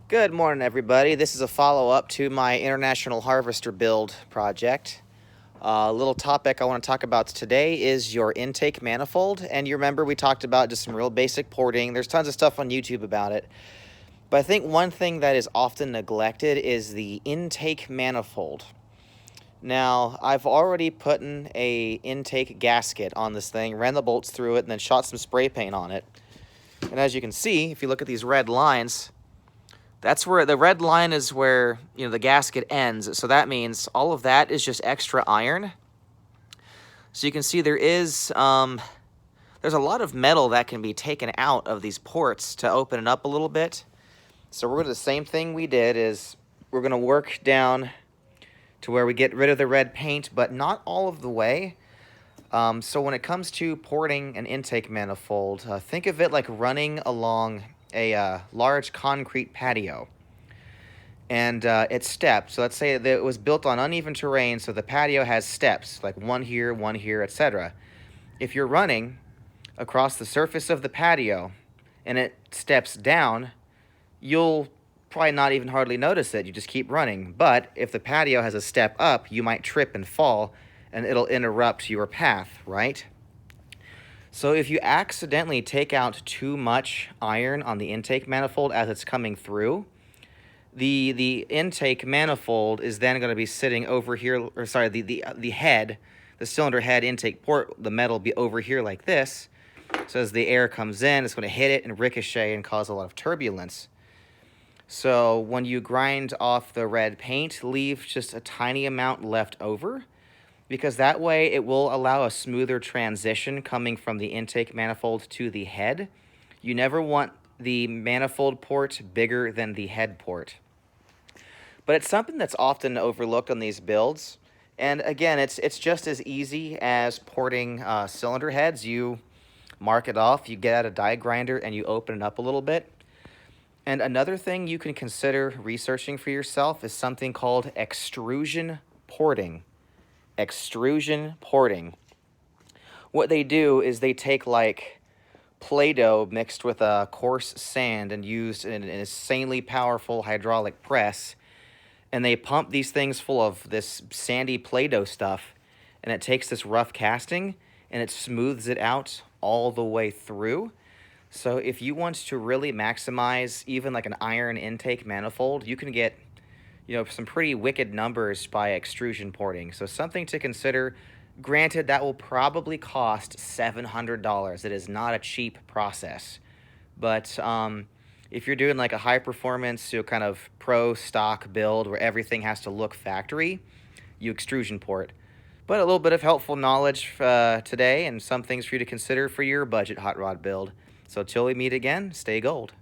Good morning, everybody. This is a follow-up to my International Harvester build project. A little topic I want to talk about today is your intake manifold. And you remember we talked about just some real basic porting. There's tons of stuff on YouTube about it. But I think one thing that is often neglected is the intake manifold. Now, I've already put in a intake gasket on this thing, ran the bolts through it, and then shot some spray paint on it. And as you can see, if you look at these red lines, that's where the red line is where, the gasket ends. So that means all of that is just extra iron. So you can see there's a lot of metal that can be taken out of these ports to open it up a little bit. So we're going to do the same thing we did is we're going to work down to where we get rid of the red paint, but not all of the way. So when it comes to porting an intake manifold, think of it like running along a large concrete patio. And it's stepped. So let's say that it was built on uneven terrain, so the patio has steps, like one here, etc. If you're running across the surface of the patio and it steps down, you'll probably not even hardly notice it. You just keep running. But if the patio has a step up, you might trip and fall, and it'll interrupt your path, right? So if you accidentally take out too much iron on the intake manifold as it's coming through, the intake manifold is then going to be sitting over here, or sorry, the head, the cylinder head intake port, the metal be over here like this. So as the air comes in, it's going to hit it and ricochet and cause a lot of turbulence. So when you grind off the red paint, leave just a tiny amount left over, because that way it will allow a smoother transition coming from the intake manifold to the head. You never want the manifold port bigger than the head port. But it's something that's often overlooked on these builds. And again, it's just as easy as porting cylinder heads. You mark it off, you get out a die grinder, and you open it up a little bit. And another thing you can consider researching for yourself is something called extrusion porting. Extrusion porting. What they do is they take like Play-Doh mixed with a coarse sand and used an insanely powerful hydraulic press, and they pump these things full of this sandy Play-Doh stuff, and it takes this rough casting and it smooths it out all the way through. So if you want to really maximize even like an iron intake manifold, you can get some pretty wicked numbers by extrusion porting. So something to consider. Granted, that will probably cost $700. It is not a cheap process. But if you're doing like a high performance, kind of pro stock build where everything has to look factory, you extrusion port. But a little bit of helpful knowledge today and some things for you to consider for your budget hot rod build. So till we meet again, stay gold.